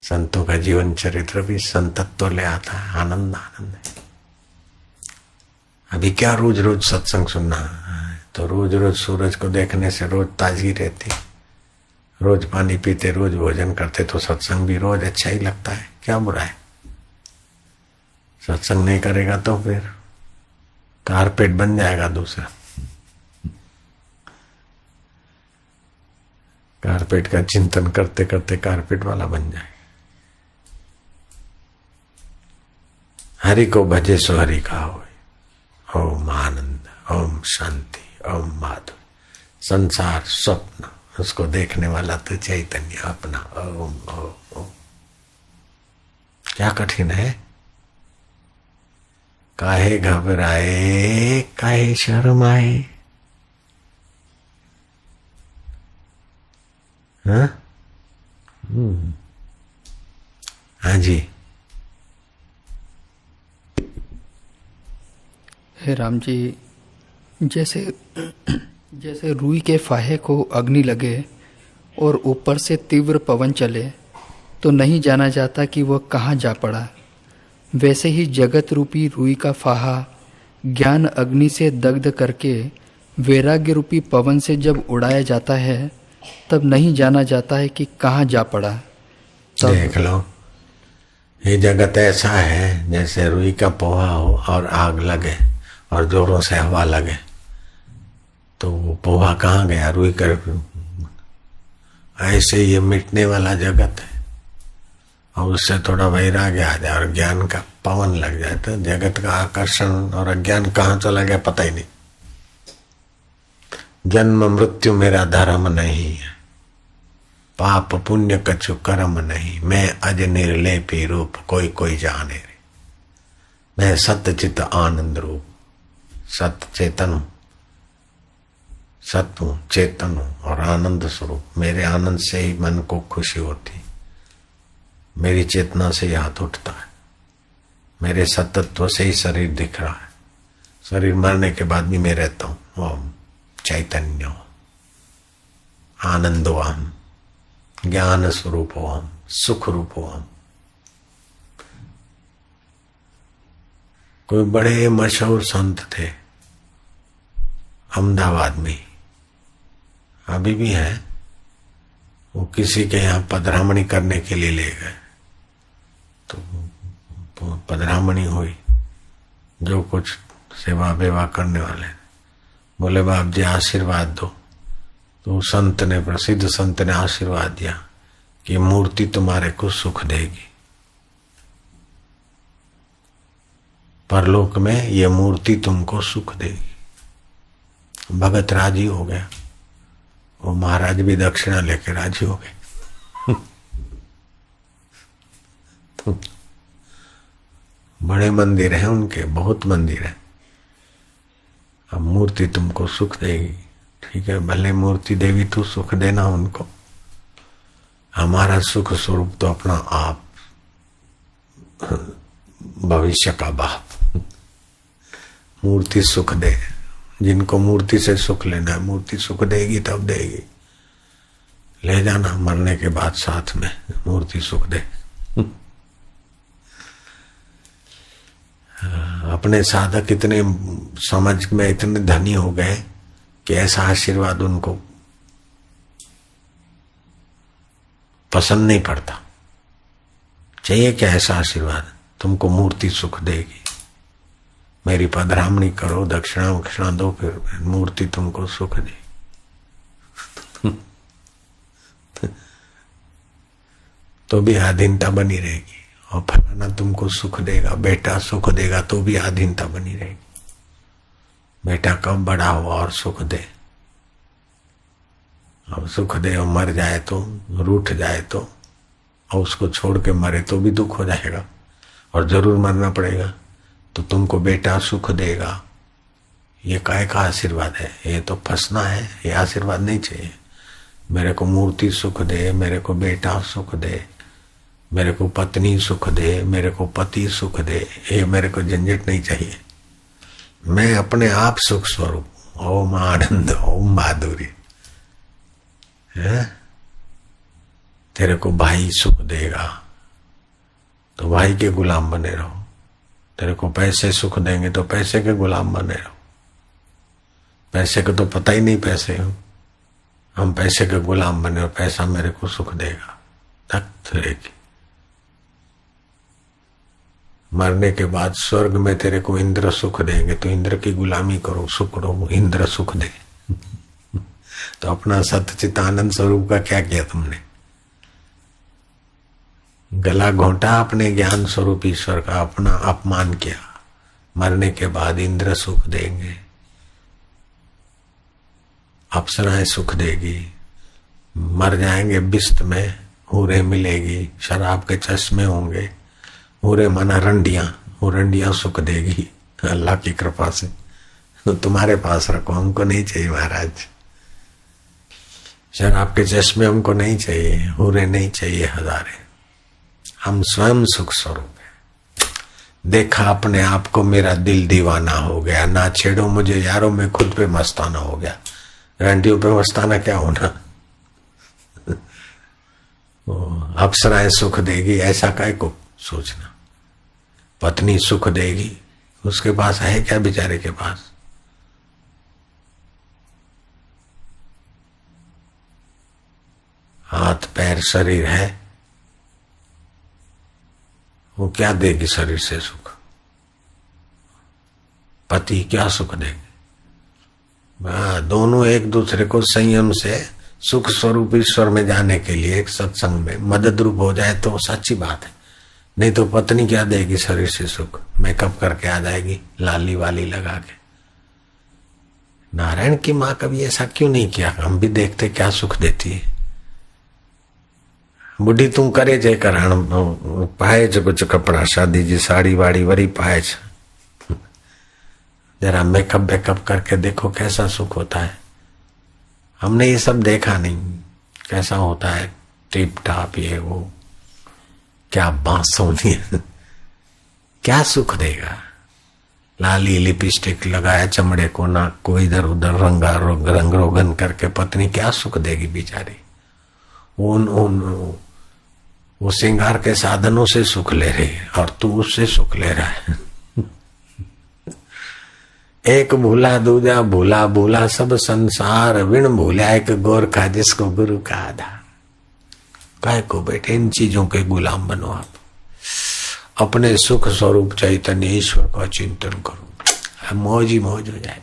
संतों का जीवन चरित्र भी संतत्व ले आता है। आनंद आनंद है। अभी क्या रोज रोज सत्संग सुनना है, तो रोज रोज सूरज को देखने से रोज ताजगी रहती, रोज पानी पीते, रोज भोजन करते तो सत्संग भी रोज अच्छा ही लगता है। क्या बुरा है? सत्संग नहीं करेगा तो फिर कारपेट बन जाएगा दूसरा। कारपेट का चिंतन करते करते कारपेट वाला बन जाए। हरि को भजे सो हरि का होए। ओम आनंद, ओम शांति, ओम माधुर्य। संसार स्वप्न, उसको देखने वाला तो चैतन्य अपना। ओम ओम ओम। क्या कठिन है? काहे घबराए, काहे शर्माए। हाँ हाँ जी। हे राम जी, जैसे जैसे रुई के फाहे को अग्नि लगे और ऊपर से तीव्र पवन चले तो नहीं जाना जाता कि वह कहाँ जा पड़ा, वैसे ही जगत रूपी रुई का फाहा ज्ञान अग्नि से दग्ध करके वैराग्य रूपी पवन से जब उड़ाया जाता है तब नहीं जाना जाता है कि कहाँ जा पड़ा। देख लो, ये जगत ऐसा है जैसे रुई का पोहा हो और आग लगे और जोरों से हवा लगे तो वो पोहा कहाँ गया? रुई कर। ऐसे ये मिटने वाला जगत है और उससे थोड़ा वैराग्य आ जाए और ज्ञान का पवन लग जाए तो जगत का आकर्षण और अज्ञान कहाँ चला गया पता ही नहीं। जन्म मृत्यु मेरा धर्म नहीं है, पाप पुण्य कछु कर्म नहीं, मैं अज निर्लेपी रूप कोई कोई जाने रे। मैं सत्य चित आनंद रूप, सत्य चेतन हूं, सत्य हूं, चेतन हूं और आनंद स्वरूप। मेरे आनंद से ही मन को खुशी होती, मेरी चेतना से ही हाथ उठता है, मेरे सतत्व से ही शरीर दिख रहा है। शरीर मरने के बाद भी मैं रहता हूं। ओम चैतन्य आनंदो हम, ज्ञान स्वरूप हो हम, सुख रूप हो हम। कोई बड़े मशहूर संत थे अहमदाबाद में, अभी भी है। वो किसी के यहाँ पधरामणी करने के लिए ले गए तो पधरामणी हुई, जो कुछ सेवा वेवा करने वाले बोले बाप जी आशीर्वाद दो। तो संत ने, प्रसिद्ध संत ने आशीर्वाद दिया कि मूर्ति तुम्हारे को सुख देगी, परलोक में ये मूर्ति तुमको सुख देगी। भगत राजी हो गया, वो महाराज भी दक्षिणा लेके राजी हो गए। बड़े मंदिर हैं उनके, बहुत मंदिर है। अब मूर्ति तुमको सुख देगी, ठीक है, भले मूर्ति देवी तू सुख देना उनको। हमारा सुख स्वरूप तो अपना आप, भविष्य का बाप। मूर्ति सुख दे, जिनको मूर्ति से सुख लेना है, मूर्ति सुख देगी तब देगी। ले जाना मरने के बाद साथ में, मूर्ति सुख दे। अपने साधक इतने समझ में इतने धनी हो गए कि ऐसा आशीर्वाद उनको पसंद नहीं पड़ता। चाहिए क्या ऐसा आशीर्वाद? तुमको मूर्ति सुख देगी, मेरी पधरामणी करो, दक्षिणा वक्षिणा दो, फिर मूर्ति तुमको सुख देगी। तो भी आधीनता बनी रहेगी। और फलाना तुमको सुख देगा, बेटा सुख देगा, तो भी आधीनता बनी रहेगी। बेटा कब बड़ा हुआ और सुख दे, अब सुख दे और मर जाए तो, रूठ जाए तो, और उसको छोड़ के मरे तो भी दुख हो जाएगा और जरूर मरना पड़ेगा। तो तुमको बेटा सुख देगा, ये काहे का आशीर्वाद है? ये तो फंसना है, ये आशीर्वाद नहीं चाहिए। मेरे को मूर्ति सुख दे, मेरे को बेटा सुख दे, मेरे को पत्नी सुख दे, मेरे को पति सुख दे, ये मेरे को झंझट नहीं चाहिए। मैं अपने आप सुख स्वरूप। ओम आनंद, ओम माधुर्य है। तेरे को भाई सुख देगा, तो भाई के गुलाम बने रहो। तेरे को पैसे सुख देंगे तो पैसे के गुलाम बने रहो। पैसे का तो पता ही नहीं पैसे हो, हम पैसे के गुलाम बने और पैसा मेरे को सुख देगा, तख्त रहेगी। मरने के बाद स्वर्ग में तेरे को इंद्र सुख देंगे तो इंद्र की गुलामी करो, सुख लो, इंद्र सुख दे। तो अपना सच्चित आनंद स्वरूप का क्या किया तुमने? गला घोंटा अपने ज्ञान स्वरूप ईश्वर का, अपना अपमान किया। मरने के बाद इंद्र सुख देंगे, अप्सराएं सुख देगी, मर जाएंगे बिस्त में, हूरे मिलेगी, शराब के चश्मे होंगे, हूरे माना रंडियां, वो रंडियां सुख देगी अल्लाह की कृपा से। तो तुम्हारे पास रखो, हमको नहीं चाहिए महाराज। शराब के चश्मे हमको नहीं चाहिए, हूरे नहीं चाहिए हजारे, हम स्वयं सुख स्वरूप है। देखा अपने आप को, मेरा दिल दीवाना हो गया, ना छेड़ो मुझे यारों, मैं खुद पे मस्ताना हो गया। रंडियों पे मस्ताना क्या होना? अप्सराएं सुख देगी, ऐसा काय को सोचना। पत्नी सुख देगी, उसके पास है क्या बेचारे के पास? हाथ पैर शरीर है, वो क्या देगी शरीर से सुख? पति क्या सुख देगी? दोनों एक दूसरे को संयम से सुख स्वरूप ईश्वर में जाने के लिए एक सत्संग में मदद रूप हो जाए तो सच्ची बात है। नहीं तो पत्नी क्या देगी शरीर से सुख? मेकअप करके आ जाएगी, लाली वाली लगा के। नारायण की माँ कभी ऐसा क्यों नहीं किया? हम भी देखते क्या सुख देती है। बुढ़ी तू करे जे करण पाए जो कुछ कपड़ा, शादी जी साड़ी वाड़ी वरी पाए, जरा मेकअप बेकअप करके देखो कैसा सुख होता है। हमने ये सब देखा नहीं, कैसा होता है टिप टाप, ये वो क्या बांसोनी क्या सुख देगा? लाली लिपस्टिक लगाया चमड़े को, नाक को इधर उधर रंग रोगन करके पत्नी क्या सुख देगी बेचारी? वो श्रृंगार के साधनों से सुख ले रही है और तू उससे सुख ले रहा है। एक भूला दूजा भूला, भूला सब संसार, विण भूला एक गोरखा जिसको गुरु का आधार। काय को बेटे इन चीजों के गुलाम बनो आप। अपने सुख स्वरूप चैतन्य ईश्वर का चिंतन करो, मौज ही मौज हो जाए।